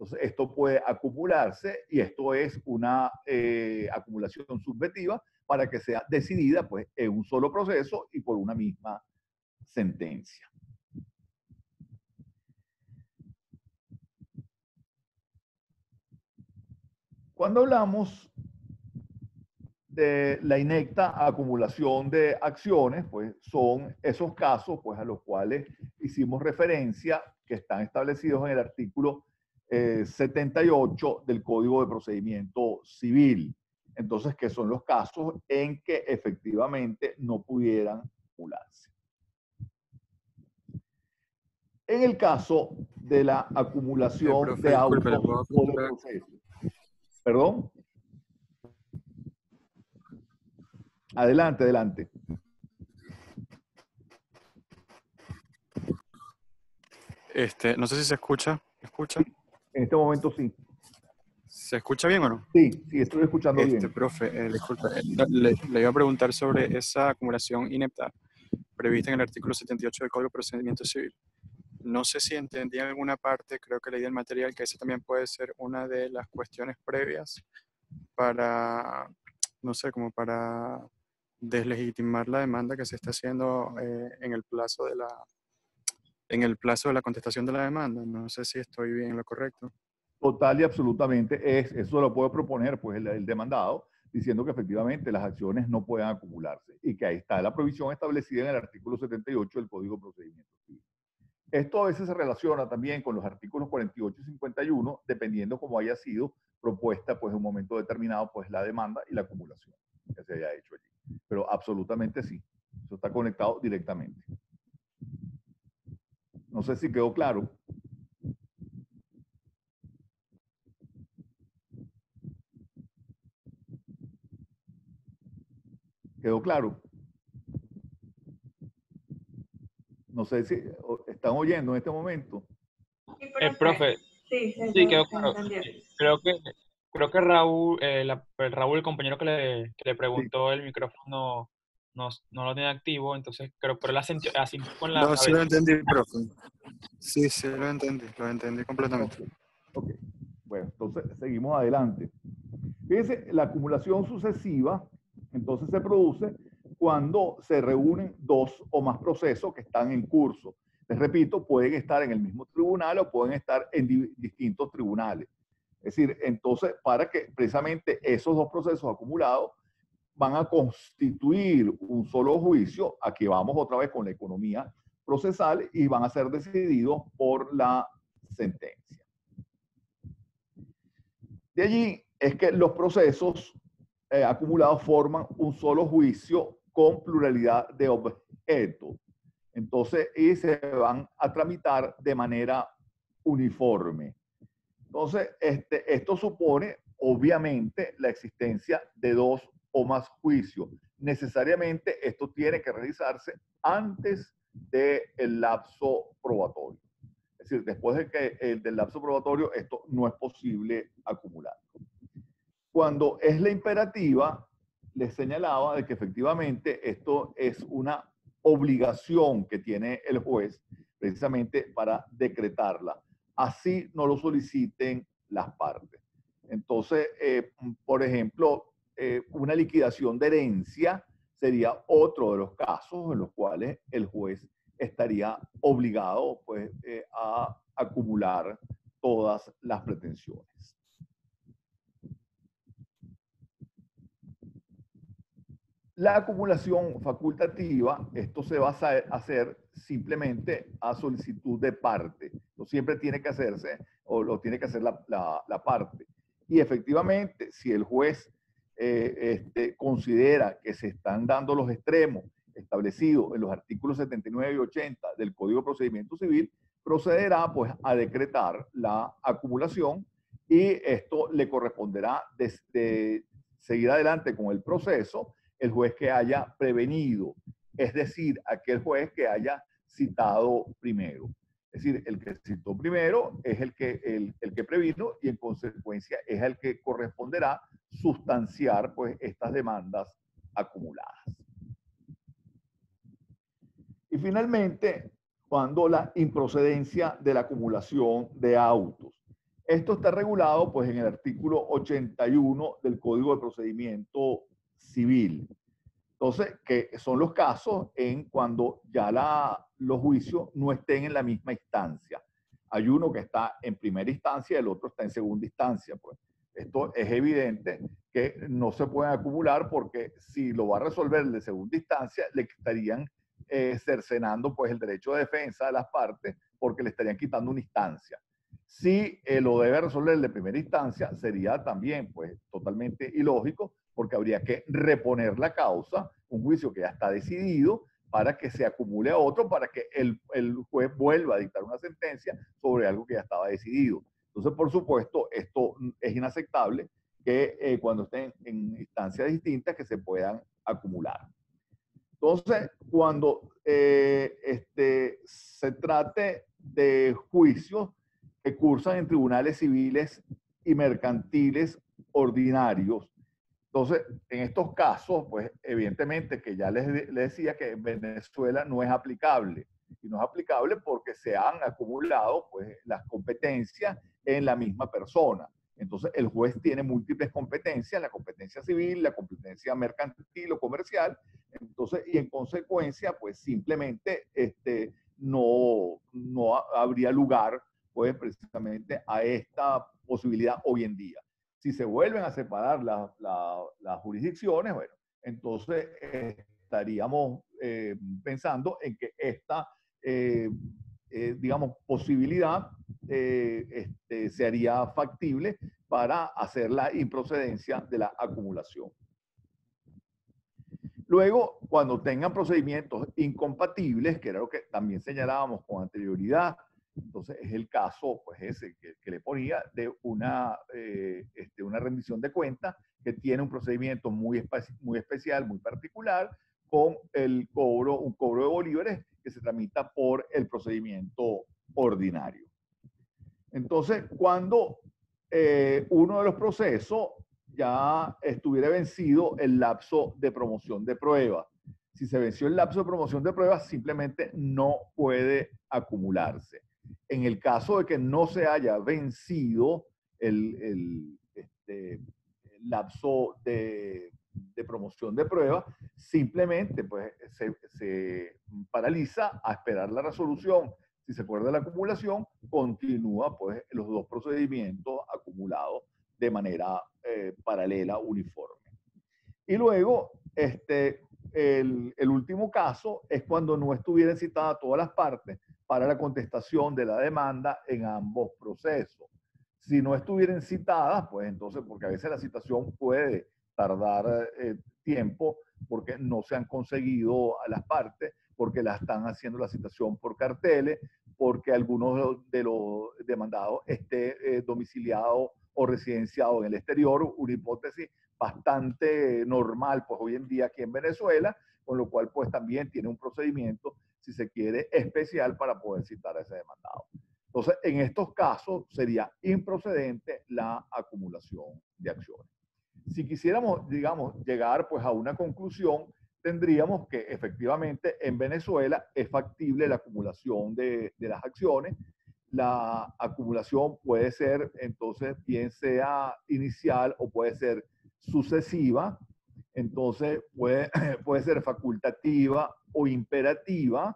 Entonces, esto puede acumularse y esto es una acumulación subjetiva para que sea decidida pues, en un solo proceso y por una misma sentencia. Cuando hablamos de la inecta acumulación de acciones, pues son esos casos pues, a los cuales hicimos referencia, que están establecidos en el artículo 78 del Código de Procedimiento Civil. Entonces, que son los casos en que efectivamente no pudieran acumularse. En el caso de la acumulación profe, de disculpe, ¿le autos puedo o de preguntar? procesos. ¿Perdón? Adelante, adelante. No sé si se escucha. ¿Me escucha? En este momento sí. ¿Se escucha bien o no? Sí, sí, estoy escuchando bien. Profe, disculpe, le iba a preguntar sobre esa acumulación inepta prevista en el artículo 78 del Código de Procedimiento Civil. No sé si entendí en alguna parte, creo que leí el material, que esa también puede ser una de las cuestiones previas para, no sé, como para deslegitimar la demanda que se está haciendo en el plazo de la contestación de la demanda. No sé si estoy bien en lo correcto. Total y absolutamente eso lo puede proponer pues, el demandado, diciendo que efectivamente las acciones no puedan acumularse y que ahí está la provisión establecida en el artículo 78 del Código de Procedimiento Civil. Esto a veces se relaciona también con los artículos 48 y 51, dependiendo cómo haya sido propuesta pues, en un momento determinado pues, la demanda y la acumulación que se haya hecho allí. Pero absolutamente sí, eso está conectado directamente. No sé si quedó claro. ¿Quedó claro? No sé si están oyendo en este momento. Profe, Sí, sí, quedó se claro. entendió. Creo que Raúl, Raúl, el compañero que le Sí. preguntó el micrófono, no lo tiene activo, entonces creo, pero él asintió con la No, sí lo cabeza. entendí, profe. Sí, lo entendí completamente. Ok, bueno, entonces seguimos adelante. Fíjense, la acumulación sucesiva, entonces se produce cuando se reúnen dos o más procesos que están en curso. Les repito, pueden estar en el mismo tribunal o pueden estar en distintos tribunales. Es decir, entonces, para que precisamente esos dos procesos acumulados van a constituir un solo juicio, aquí vamos otra vez con la economía procesal, y van a ser decididos por la sentencia. De allí es que los procesos acumulados forman un solo juicio con pluralidad de objetos. Entonces, y se van a tramitar de manera uniforme. Entonces, esto supone, obviamente, la existencia de dos o más juicios. Necesariamente, esto tiene que realizarse antes del lapso probatorio. Es decir, después del lapso probatorio, esto no es posible acumular. Cuando es la imperativa, les señalaba de que efectivamente esto es una obligación que tiene el juez precisamente para decretarla. Así no lo soliciten las partes. Entonces, por ejemplo, una liquidación de herencia sería otro de los casos en los cuales el juez estaría obligado pues, a acumular todas las pretensiones. La acumulación facultativa, esto se va a hacer simplemente a solicitud de parte. No siempre tiene que hacerse o lo tiene que hacer la parte. Y efectivamente, si el juez considera que se están dando los extremos establecidos en los artículos 79 y 80 del Código de Procedimiento Civil, procederá pues a decretar la acumulación y esto le corresponderá de seguir adelante con el proceso el juez que haya prevenido, es decir, aquel juez que haya citado primero. Es decir, el que citó primero es el que previno y en consecuencia es el que corresponderá sustanciar pues, estas demandas acumuladas. Y finalmente, cuando la improcedencia de la acumulación de autos. Esto está regulado pues, en el artículo 81 del Código de Procedimiento Civil. Entonces, que son los casos en cuando ya los juicios no estén en la misma instancia. Hay uno que está en primera instancia y el otro está en segunda instancia. Pues. Esto es evidente que no se pueden acumular porque si lo va a resolver el de segunda instancia, le estarían cercenando pues, el derecho de defensa de las partes porque le estarían quitando una instancia. Si lo debe resolver el de primera instancia, sería también pues, totalmente ilógico porque habría que reponer la causa, un juicio que ya está decidido, para que se acumule a otro, para que el juez vuelva a dictar una sentencia sobre algo que ya estaba decidido. Entonces, por supuesto, esto es inaceptable que cuando estén en instancias distintas que se puedan acumular. Entonces, cuando se trate de juicios que cursan en tribunales civiles y mercantiles ordinarios, entonces, en estos casos, pues evidentemente que ya les decía que en Venezuela no es aplicable. Y no es aplicable porque se han acumulado pues, las competencias en la misma persona. Entonces, el juez tiene múltiples competencias, la competencia civil, la competencia mercantil o comercial. Entonces, y en consecuencia, pues simplemente no habría lugar, pues precisamente a esta posibilidad hoy en día. Si se vuelven a separar las jurisdicciones, bueno, entonces estaríamos pensando en que esta, digamos, posibilidad se haría factible para hacer la improcedencia de la acumulación. Luego, cuando tengan procedimientos incompatibles, que era lo que también señalábamos con anterioridad, entonces es el caso, pues ese que le ponía, de una rendición de cuentas que tiene un procedimiento muy especial, muy particular, con un cobro de bolívares que se tramita por el procedimiento ordinario. Entonces, cuando uno de los procesos ya estuviera vencido el lapso de promoción de pruebas. Si se venció el lapso de promoción de pruebas, simplemente no puede acumularse. En el caso de que no se haya vencido el lapso de promoción de pruebas, simplemente pues, se paraliza a esperar la resolución. Si se acuerda la acumulación, continúa pues, los dos procedimientos acumulados de manera paralela, uniforme. Y luego, el último caso es cuando no estuvieran citadas todas las partes para la contestación de la demanda en ambos procesos. Si no estuvieran citadas, pues entonces, porque a veces la citación puede tardar tiempo porque no se han conseguido a las partes, porque la están haciendo la citación por carteles, porque algunos de los demandados esté domiciliado o residenciado en el exterior, una hipótesis bastante normal pues hoy en día aquí en Venezuela, con lo cual pues también tiene un procedimiento, si se quiere, especial para poder citar a ese demandado. Entonces, en estos casos sería improcedente la acumulación de acciones. Si quisiéramos, digamos, llegar pues a una conclusión, tendríamos que efectivamente en Venezuela es factible la acumulación de las acciones. La acumulación puede ser, entonces, bien sea inicial o puede ser sucesiva. Entonces, puede ser facultativa o imperativa.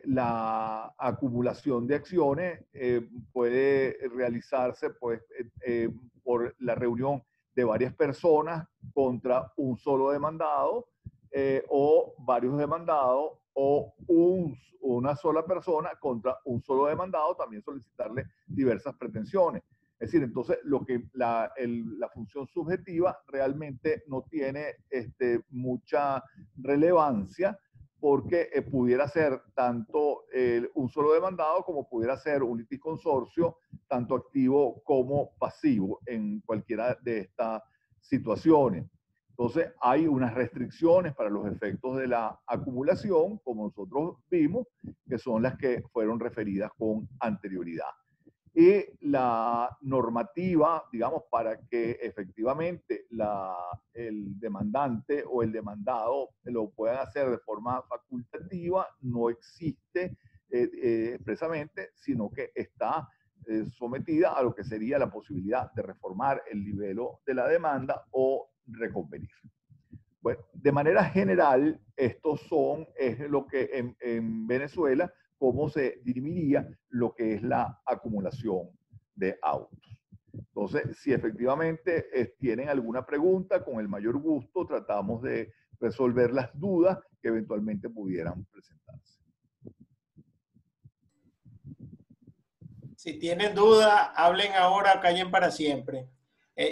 La acumulación de acciones puede realizarse pues, por la reunión de varias personas contra un solo demandado o varios demandados o una sola persona contra un solo demandado, también solicitarle diversas pretensiones. Es decir, entonces la función subjetiva realmente no tiene mucha relevancia porque pudiera ser tanto un solo demandado como pudiera ser un litisconsorcio, tanto activo como pasivo en cualquiera de estas situaciones. Entonces, hay unas restricciones para los efectos de la acumulación, como nosotros vimos, que son las que fueron referidas con anterioridad. Y la normativa, digamos, para que efectivamente el demandante o el demandado lo puedan hacer de forma facultativa, no existe expresamente, sino que está sometida a lo que sería la posibilidad de reformar el nivel de la demanda o reconvenir. Bueno, de manera general, es lo que en Venezuela, cómo se dirimiría lo que es la acumulación de autos. Entonces, si efectivamente tienen alguna pregunta, con el mayor gusto tratamos de resolver las dudas que eventualmente pudieran presentarse. Si tienen duda, hablen ahora, callen para siempre.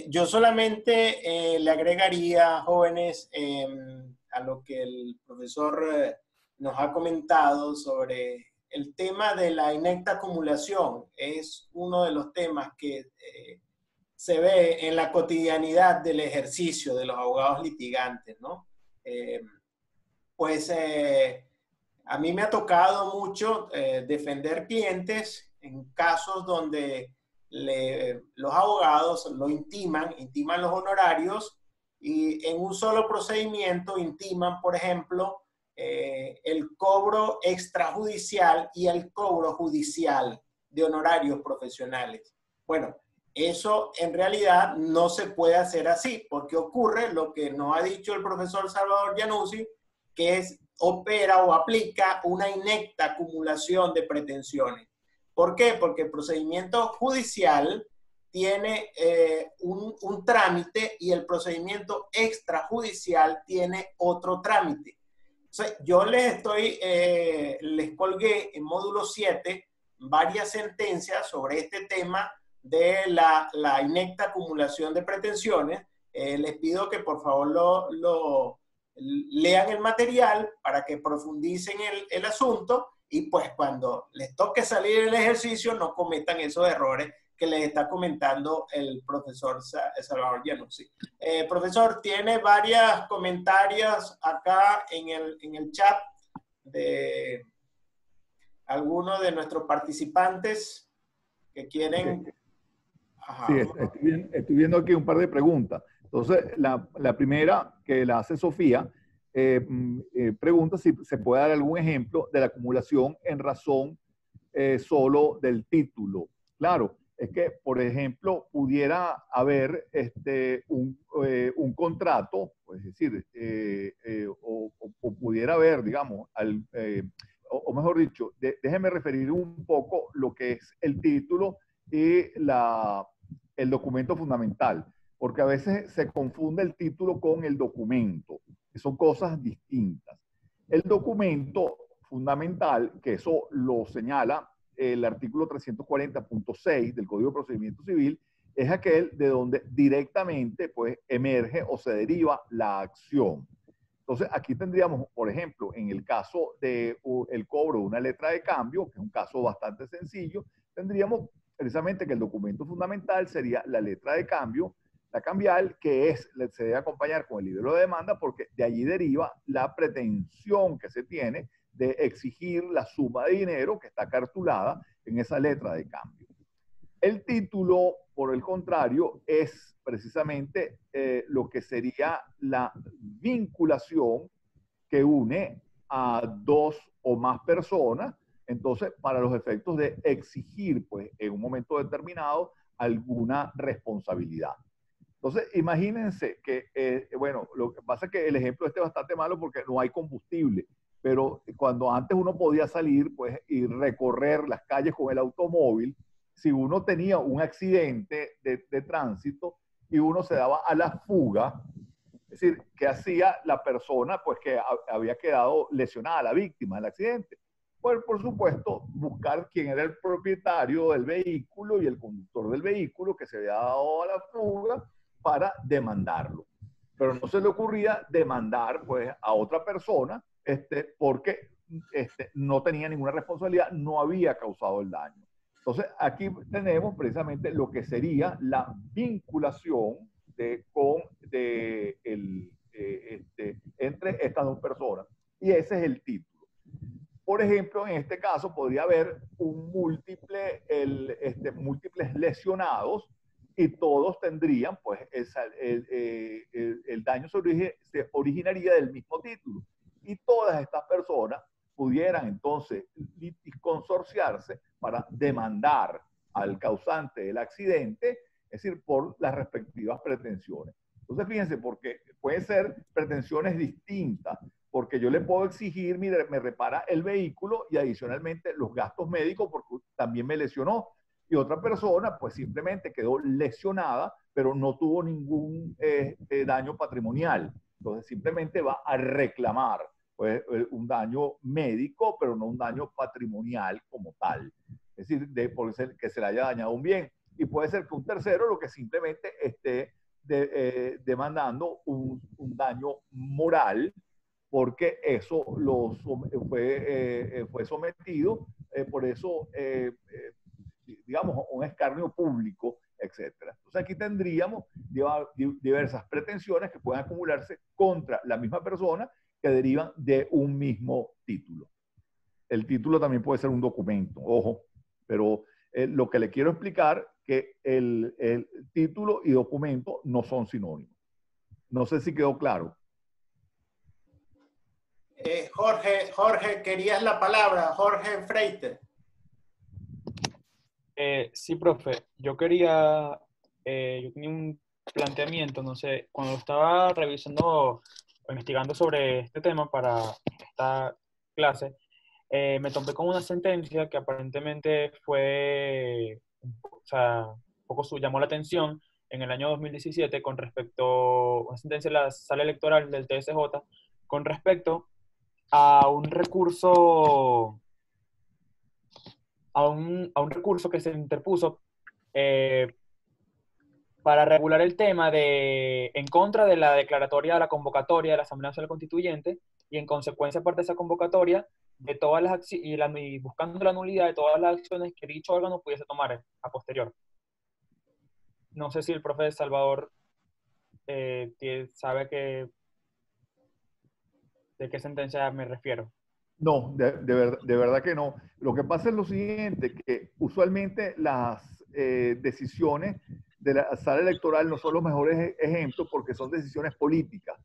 Yo solamente le agregaría, jóvenes, a lo que el profesor nos ha comentado sobre el tema de la inecta acumulación. Es uno de los temas que se ve en la cotidianidad del ejercicio de los abogados litigantes, ¿no? A mí me ha tocado mucho defender clientes en casos donde los abogados lo intiman los honorarios y en un solo procedimiento intiman, por ejemplo, el cobro extrajudicial y el cobro judicial de honorarios profesionales. Bueno, eso en realidad no se puede hacer así, porque ocurre lo que nos ha dicho el profesor Salvador Januzzi, que opera o aplica una inecta acumulación de pretensiones. ¿Por qué? Porque el procedimiento judicial tiene un trámite y el procedimiento extrajudicial tiene otro trámite. Entonces, yo les colgué en módulo 7 varias sentencias sobre este tema de la inecta acumulación de pretensiones. Les pido que por favor lean el material para que profundicen el asunto y pues cuando les toque salir el ejercicio no cometan esos errores que les está comentando el profesor Salvador Januzzi. Profesor, tiene varios comentarios acá en el chat de algunos de nuestros participantes que quieren... Ajá. Sí, estoy viendo aquí un par de preguntas. Entonces, la primera que la hace Sofía, pregunta si se puede dar algún ejemplo de la acumulación en razón solo del título. Claro, es que, por ejemplo, pudiera haber un contrato, pues, es decir, o pudiera haber, digamos, o mejor dicho, déjeme referir un poco lo que es el título y el documento fundamental, porque a veces se confunde el título con el documento, que son cosas distintas. El documento fundamental, que eso lo señala el artículo 340.6 del Código de Procedimiento Civil, es aquel de donde directamente pues, emerge o se deriva la acción. Entonces, aquí tendríamos, por ejemplo, en el caso del cobro de una letra de cambio, que es un caso bastante sencillo, tendríamos precisamente que el documento fundamental sería la letra de cambio, la cambial, que se debe acompañar con el libro de demanda, porque de allí deriva la pretensión que se tiene de exigir la suma de dinero que está cartulada en esa letra de cambio. El título, por el contrario, es precisamente lo que sería la vinculación que une a dos o más personas, entonces, para los efectos de exigir, pues, en un momento determinado, alguna responsabilidad. Entonces, imagínense que, bueno, lo que pasa es que el ejemplo es bastante malo porque no hay combustible, pero cuando antes uno podía salir, pues, y recorrer las calles con el automóvil, si uno tenía un accidente de tránsito y uno se daba a la fuga, es decir, ¿qué hacía la persona pues, que había quedado lesionada, la víctima del accidente? Pues, por supuesto, buscar quién era el propietario del vehículo y el conductor del vehículo que se había dado a la fuga para demandarlo. Pero no se le ocurría demandar pues, a otra persona porque no tenía ninguna responsabilidad, no había causado el daño. Entonces, aquí tenemos precisamente lo que sería la vinculación entre estas dos personas. Y ese es el título. Por ejemplo, en este caso podría haber múltiples lesionados y todos tendrían, pues, el daño se originaría del mismo título. Y todas estas personas pudieran entonces consorciarse para demandar al causante del accidente, es decir, por las respectivas pretensiones. Entonces, fíjense, porque pueden ser pretensiones distintas, porque yo le puedo exigir, mire, me repara el vehículo y adicionalmente los gastos médicos porque también me lesionó. Y otra persona, pues simplemente quedó lesionada, pero no tuvo ningún daño patrimonial. Entonces, simplemente va a reclamar pues, un daño médico, pero no un daño patrimonial como tal. Es decir, por ser que se le haya dañado un bien. Y puede ser que un tercero lo que simplemente esté demandando un daño moral, porque eso fue sometido, por eso, digamos, un escarnio público, etcétera. Entonces aquí tendríamos diversas pretensiones que pueden acumularse contra la misma persona que derivan de un mismo título. El título también puede ser un documento, ojo, pero lo que le quiero explicar que el título y documento no son sinónimos. No sé si quedó claro. Jorge, querías la palabra, Jorge Freite. Sí, profe, yo tenía un planteamiento, no sé, cuando estaba revisando o investigando sobre este tema para esta clase, me topé con una sentencia que aparentemente fue, o sea, un poco llamó la atención en el año 2017 con respecto a una sentencia de la Sala Electoral del TSJ con respecto a un recurso a un recurso que se interpuso eh, para regular el tema en contra de la declaratoria de la convocatoria de la Asamblea Nacional Constituyente y en consecuencia parte de esa convocatoria de todas las y buscando la nulidad de todas las acciones que dicho órgano pudiese tomar a posterior. No sé si el profe Salvador sabe de qué sentencia me refiero. No, de verdad que no. Lo que pasa es lo siguiente, que usualmente las decisiones de la sala electoral no son los mejores ejemplos porque son decisiones políticas.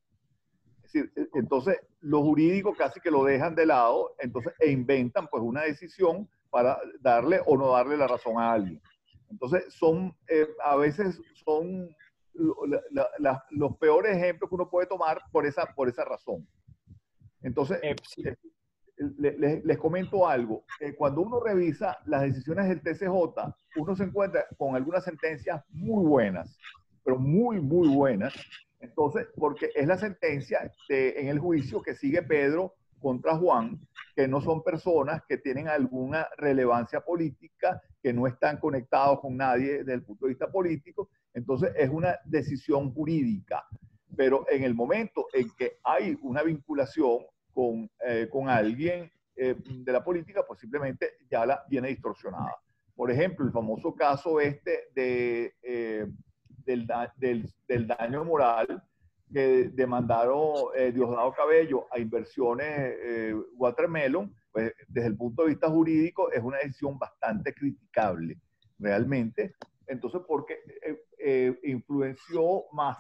Es decir, entonces los jurídicos casi que lo dejan de lado, entonces, inventan pues una decisión para darle o no darle la razón a alguien. Entonces a veces son los peores ejemplos que uno puede tomar por esa razón. Entonces, Sí. les comento algo. Cuando uno revisa las decisiones del TCJ, uno se encuentra con algunas sentencias muy buenas, pero muy, muy buenas. Entonces, porque es la sentencia en el juicio que sigue Pedro contra Juan, que no son personas que tienen alguna relevancia política, que no están conectados con nadie desde el punto de vista político. Entonces, es una decisión jurídica. Pero en el momento en que hay una vinculación con alguien de la política, pues simplemente ya la viene distorsionada. Por ejemplo, el famoso caso del daño moral que demandaron Diosdado Cabello a Inversiones Watermelon, pues desde el punto de vista jurídico es una decisión bastante criticable, realmente. Entonces, porque influenció más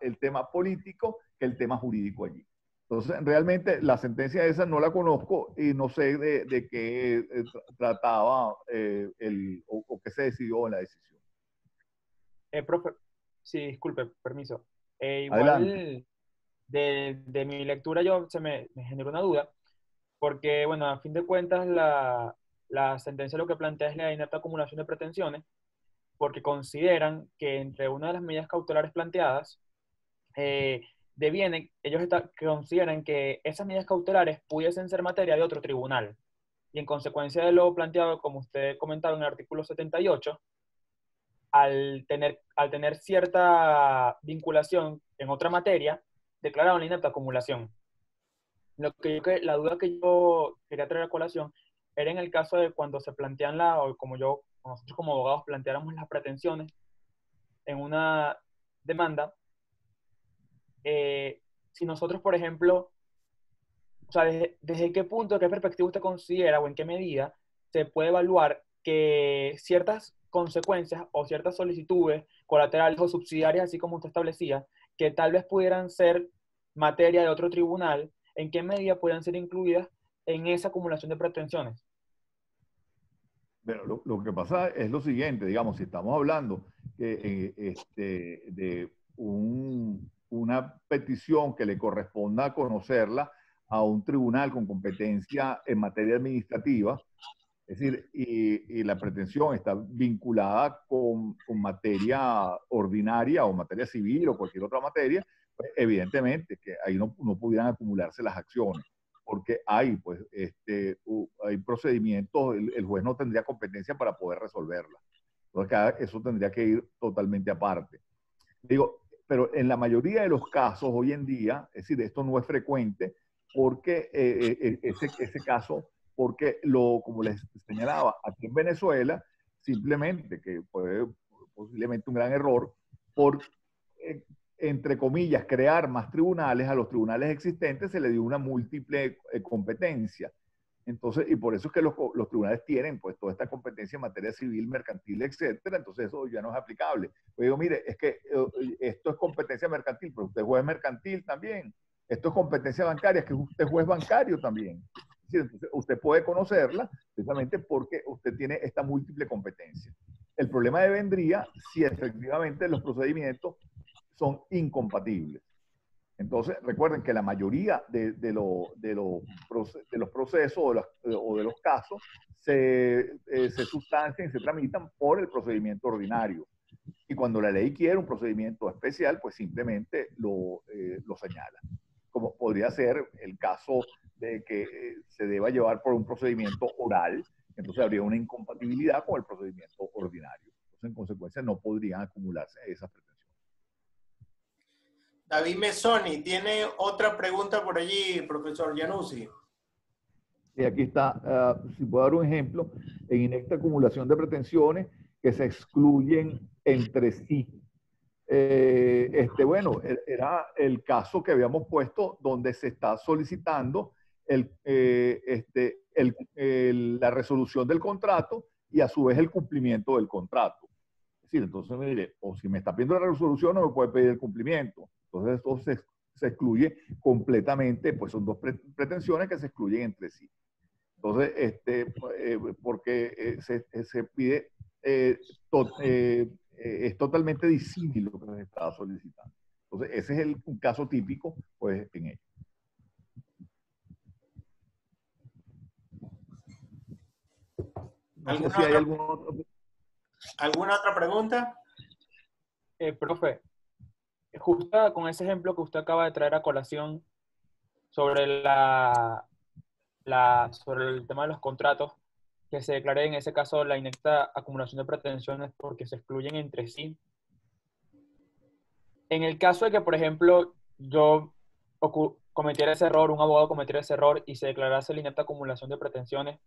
el tema político que el tema jurídico allí. Entonces, realmente la sentencia esa no la conozco y no sé de qué trataba o qué se decidió en la decisión. Profe, sí, disculpe, permiso. Adelante. Igual de mi lectura se me generó una duda, porque, bueno, a fin de cuentas la sentencia lo que plantea es la inepta acumulación de pretensiones, porque consideran que entre una de las medidas cautelares planteadas, ellos consideran que esas medidas cautelares pudiesen ser materia de otro tribunal. Y en consecuencia de lo planteado, como usted comentaba en el artículo 78, al tener cierta vinculación en otra materia, declararon la inepta acumulación. La duda que yo quería traer a colación era en el caso de cuando se plantean o como nosotros como abogados planteáramos las pretensiones en una demanda, si nosotros, por ejemplo, o sea, desde qué punto, qué perspectiva usted considera o en qué medida se puede evaluar que ciertas consecuencias o ciertas solicitudes colaterales o subsidiarias, así como usted establecía, que tal vez pudieran ser materia de otro tribunal, en qué medida puedan ser incluidas en esa acumulación de pretensiones? Pero lo que pasa es lo siguiente, digamos, si estamos hablando de una petición que le corresponda conocerla a un tribunal con competencia en materia administrativa, es decir, y la pretensión está vinculada con materia ordinaria o materia civil o cualquier otra materia, pues evidentemente que ahí no pudieran acumularse las acciones, porque hay, pues, hay procedimientos, el juez no tendría competencia para poder resolverla. Entonces, eso tendría que ir totalmente aparte. Digo, pero en la mayoría de los casos hoy en día, es decir, esto no es frecuente, porque ese caso, porque como les señalaba, aquí en Venezuela, simplemente, que fue posiblemente un gran error, por, entre comillas, crear más tribunales, a los tribunales existentes se le dio una múltiple competencia. Entonces, y por eso es que los tribunales tienen pues toda esta competencia en materia civil, mercantil, etcétera. Entonces eso ya no es aplicable. Yo digo, mire, es que esto es competencia mercantil, pero usted es juez mercantil también. Esto es competencia bancaria, es que usted es juez bancario también. Es decir, entonces usted puede conocerla precisamente porque usted tiene esta múltiple competencia. El problema vendría si efectivamente los procedimientos son incompatibles. Entonces, recuerden que la mayoría de los procesos o de los casos se sustancian y se tramitan por el procedimiento ordinario. Y cuando la ley quiere un procedimiento especial, pues simplemente lo señala. Como podría ser el caso de que se deba llevar por un procedimiento oral, entonces habría una incompatibilidad con el procedimiento ordinario. Entonces, en consecuencia, no podrían acumularse esas pretensiones. David Mezzoni, ¿tiene otra pregunta por allí, profesor Januzzi? Y aquí está, si puedo dar un ejemplo, en inecta acumulación de pretensiones que se excluyen entre sí. Bueno, era el caso que habíamos puesto donde se está solicitando la resolución del contrato y a su vez el cumplimiento del contrato. Es decir, entonces me diré, o si me está pidiendo la resolución no me puede pedir el cumplimiento. Entonces esto se excluye completamente, pues son dos pretensiones que se excluyen entre sí. Entonces, porque se pide, es totalmente disímil lo que se está solicitando. Entonces, ese es un caso típico, pues, en ello. No sé si hay ¿Alguna otra pregunta? Profe, justo con ese ejemplo que usted acaba de traer a colación sobre sobre el tema de los contratos, que se declare en ese caso la inecta acumulación de pretensiones porque se excluyen entre sí. En el caso de que, por ejemplo, yo cometiera ese error, un abogado cometiera ese error y se declarase la inepta acumulación de pretensiones,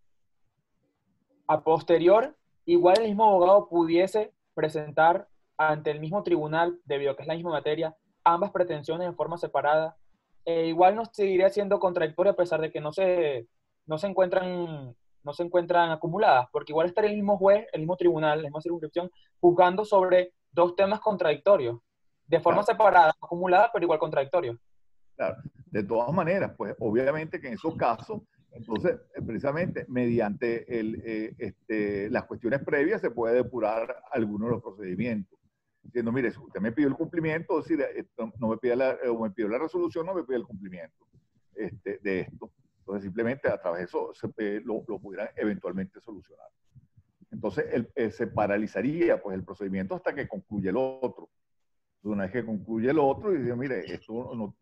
a posterior, igual el mismo abogado pudiese presentar ante el mismo tribunal, debido a que es la misma materia, ambas pretensiones en forma separada, igual no seguiría siendo contradictorio a pesar de que no se encuentran acumuladas, porque igual estaría el mismo juez, el mismo tribunal, la misma circunscripción, juzgando sobre dos temas contradictorios, de forma separada, acumulada, pero igual contradictorios. Claro, de todas maneras, pues obviamente que en esos casos, entonces, precisamente mediante las cuestiones previas se puede depurar algunos de los procedimientos. Diciendo, mire, si usted me pidió el cumplimiento, es decir, no me pide me pidió la resolución, no me pide el cumplimiento de esto. Entonces, simplemente a través de eso lo pudieran eventualmente solucionar. Entonces, se paralizaría pues, el procedimiento hasta que concluya el otro. Una vez que concluye el otro, y dice, mire, esto no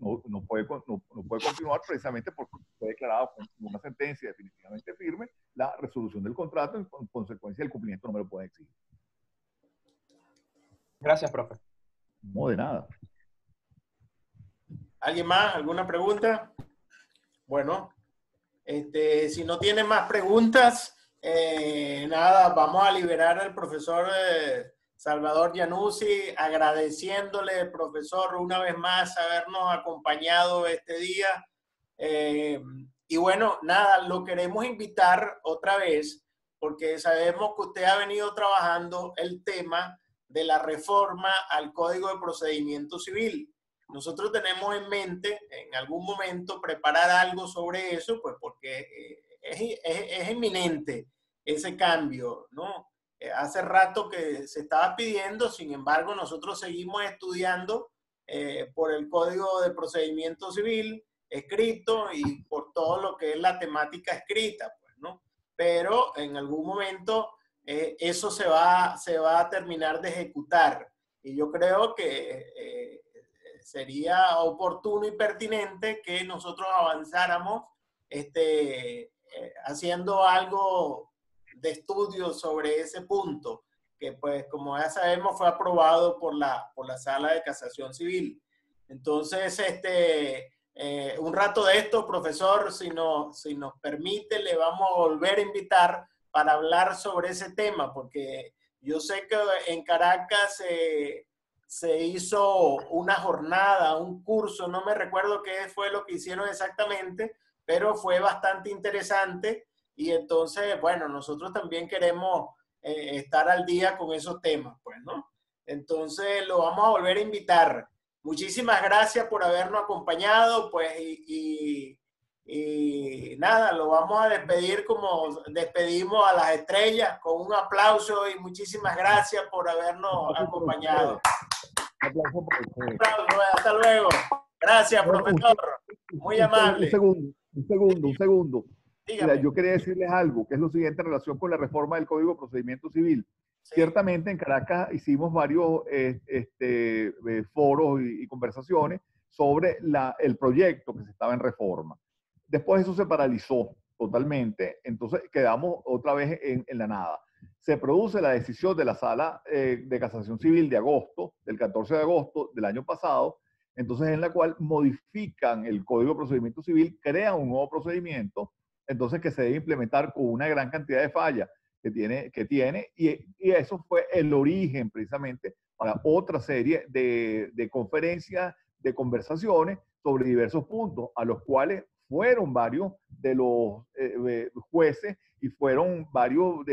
puede continuar precisamente porque fue declarado con una sentencia definitivamente firme la resolución del contrato y con consecuencia el cumplimiento no me lo puede exigir. Gracias, profe. No, de nada. ¿Alguien más? ¿Alguna pregunta? Bueno, si no tienen más preguntas, nada, vamos a liberar al profesor Salvador Januzzi, agradeciéndole, profesor, una vez más habernos acompañado este día. Y bueno, nada, lo queremos invitar otra vez, porque sabemos que usted ha venido trabajando el tema de la reforma al Código de Procedimiento Civil. Nosotros tenemos en mente en algún momento preparar algo sobre eso, pues porque es inminente. ese cambio, ¿no? Hace rato que se estaba pidiendo, sin embargo, nosotros seguimos estudiando por el Código de Procedimiento Civil escrito y por todo lo que es la temática escrita, pues, ¿no? Pero en algún momento eso se va a terminar de ejecutar. Y yo creo que sería oportuno y pertinente que nosotros avanzáramos haciendo algo de estudio sobre ese punto, que pues como ya sabemos fue aprobado por la Sala de Casación Civil. Entonces, un rato de esto, profesor, si nos permite, le vamos a volver a invitar para hablar sobre ese tema, porque yo sé que en Caracas se hizo una jornada, un curso, no me recuerdo qué fue lo que hicieron exactamente, pero fue bastante interesante y entonces, bueno, nosotros también queremos estar al día con esos temas, pues, ¿no? Entonces lo vamos a volver a invitar. Muchísimas gracias por habernos acompañado, pues, y nada, lo vamos a despedir como despedimos a las estrellas, con un aplauso y muchísimas gracias por habernos acompañado. Aplauso por ustedes. Aplauso, hasta luego. Gracias, profesor. Muy amable. Un segundo. Mira, Dígame. yo quería decirles algo, que es lo siguiente en relación con la reforma del Código de Procedimiento Civil. Sí. Ciertamente en Caracas hicimos varios foros y conversaciones sobre el proyecto que se estaba en reforma. Después eso se paralizó totalmente, entonces quedamos otra vez en la nada. Se produce la decisión de la Sala de Casación Civil de agosto, del 14 de agosto del año pasado, entonces en la cual modifican el Código de Procedimiento Civil, crean un nuevo procedimiento, entonces que se debe implementar con una gran cantidad de fallas que tiene y eso fue el origen precisamente para otra serie de conferencias, de conversaciones sobre diversos puntos, a los cuales fueron varios de los jueces y fueron varios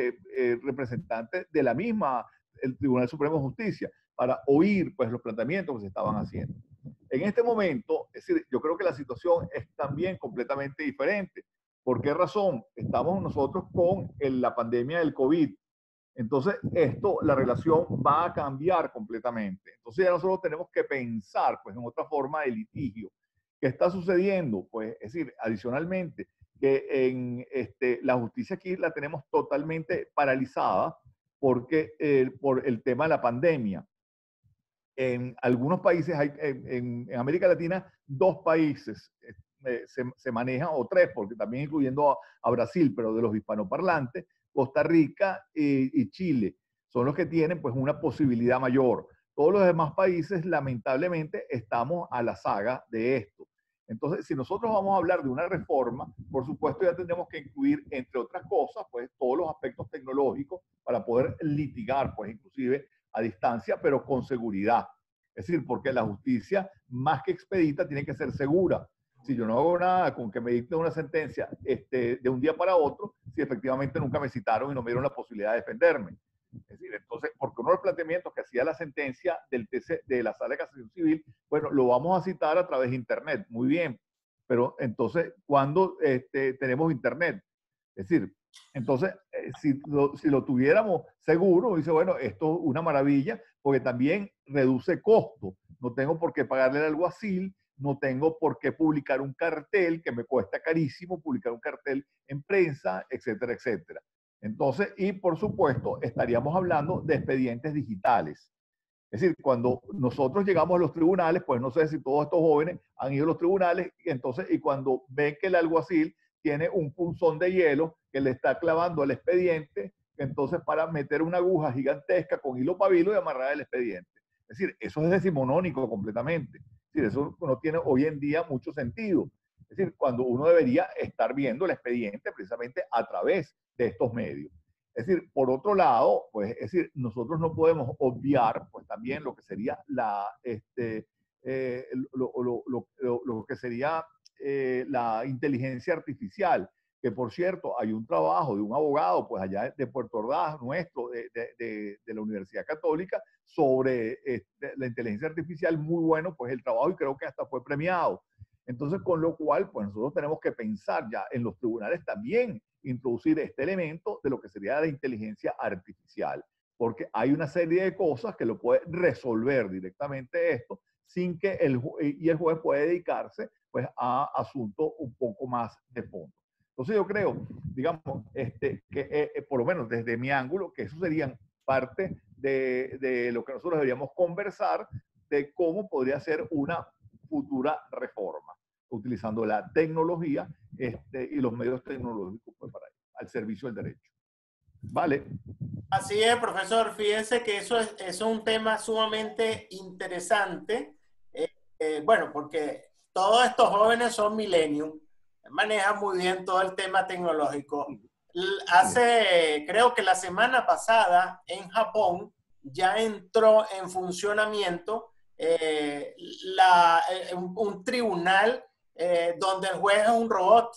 representantes de la misma, el Tribunal Supremo de Justicia, para oír pues, los planteamientos que se estaban haciendo. En este momento, es decir, yo creo que la situación es también completamente diferente. ¿Por qué razón? Estamos nosotros con la pandemia del COVID. Entonces, la relación va a cambiar completamente. Entonces, ya nosotros tenemos que pensar pues, en otra forma de litigio. ¿Qué está sucediendo? Pues, es decir, adicionalmente, que en la justicia aquí la tenemos totalmente paralizada porque, por el tema de la pandemia. En algunos países, en América Latina, 2 países se manejan, o 3, porque también incluyendo a Brasil, pero de los hispanoparlantes, Costa Rica y Chile, son los que tienen pues una posibilidad mayor. Todos los demás países, lamentablemente, estamos a la saga de esto. Entonces, si nosotros vamos a hablar de una reforma, por supuesto ya tendremos que incluir, entre otras cosas, pues todos los aspectos tecnológicos para poder litigar, pues inclusive a distancia, pero con seguridad. Es decir, porque la justicia, más que expedita, tiene que ser segura. Si yo no hago nada con que me dicten una sentencia de un día para otro, si efectivamente nunca me citaron y no me dieron la posibilidad de defenderme. Es decir, entonces, porque uno de los planteamientos que hacía la sentencia de la Sala de Casación Civil, bueno, lo vamos a citar a través de Internet, muy bien, pero entonces, ¿cuándo tenemos Internet? Es decir, entonces, si lo tuviéramos seguro, dice, bueno, esto es una maravilla, porque también reduce costo. No tengo por qué pagarle al alguacil, no tengo por qué publicar un cartel, que me cuesta carísimo publicar un cartel en prensa, etcétera, etcétera. Entonces, y por supuesto, estaríamos hablando de expedientes digitales. Es decir, cuando nosotros llegamos a los tribunales, pues no sé si todos estos jóvenes han ido a los tribunales, y cuando ven que el alguacil tiene un punzón de hielo que le está clavando el expediente, entonces para meter una aguja gigantesca con hilo pabilo y amarrar el expediente. Es decir, eso es decimonónico completamente. Es decir, eso no tiene hoy en día mucho sentido. Es decir, cuando uno debería estar viendo el expediente precisamente a través de estos medios. Es decir, por otro lado, pues, es decir, nosotros no podemos obviar, pues, también lo que sería lo que sería la inteligencia artificial, que por cierto, hay un trabajo de un abogado, pues allá de Puerto Ordaz, nuestro, de la Universidad Católica, sobre la inteligencia artificial, muy bueno, pues el trabajo, y creo que hasta fue premiado. Entonces, con lo cual, pues nosotros tenemos que pensar ya en los tribunales también introducir este elemento de lo que sería la inteligencia artificial, porque hay una serie de cosas que lo puede resolver directamente esto sin que el juez puede dedicarse pues a asuntos un poco más de fondo. Entonces yo creo, digamos, que por lo menos desde mi ángulo, que eso serían parte de lo que nosotros deberíamos conversar de cómo podría ser una futura reforma, utilizando la tecnología y los medios tecnológicos pues, al servicio del derecho. ¿Vale? Así es, profesor. Fíjense que eso es un tema sumamente interesante. Bueno, porque todos estos jóvenes son millennium, manejan muy bien todo el tema tecnológico. Creo que la semana pasada en Japón ya entró en funcionamiento un tribunal donde el juez es un robot.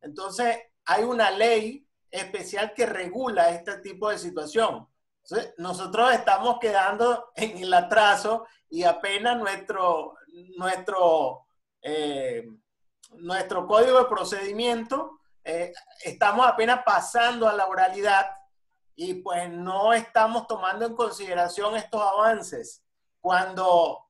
Entonces, hay una ley especial que regula este tipo de situación. Entonces, nosotros estamos quedando en el atraso y apenas nuestro código de procedimiento, estamos apenas pasando a la oralidad y pues no estamos tomando en consideración estos avances. Cuando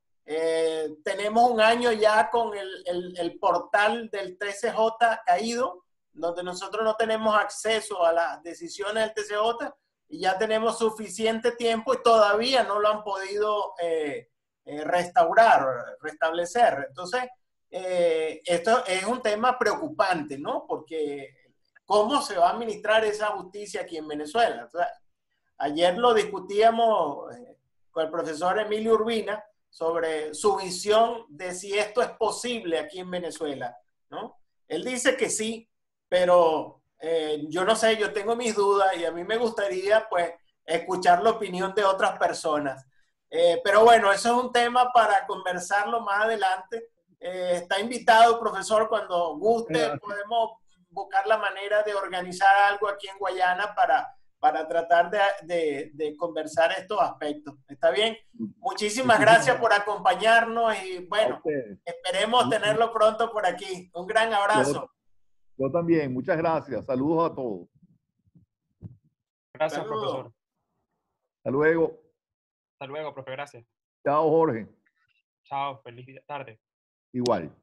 tenemos un año ya con el portal del TCJ caído, donde nosotros no tenemos acceso a las decisiones del TCJ y ya tenemos suficiente tiempo y todavía no lo han podido restablecer. Entonces, esto es un tema preocupante, ¿no? Porque ¿cómo se va a administrar esa justicia aquí en Venezuela? O sea, ayer lo discutíamos con el profesor Emilio Urbina sobre su visión de si esto es posible aquí en Venezuela, ¿no? Él dice que sí, pero yo no sé, yo tengo mis dudas y a mí me gustaría, pues, escuchar la opinión de otras personas. Pero bueno, eso es un tema para conversarlo más adelante. Está invitado, profesor, cuando guste, podemos buscar la manera de organizar algo aquí en Guayana para tratar de conversar estos aspectos. ¿Está bien? Muchísimas gracias por acompañarnos y bueno, esperemos tenerlo pronto por aquí. Un gran abrazo. Yo también, muchas gracias. Saludos a todos. Gracias, profesor. Hasta luego. Hasta luego, profe. Gracias. Chao, Jorge. Chao. Feliz tarde. Igual.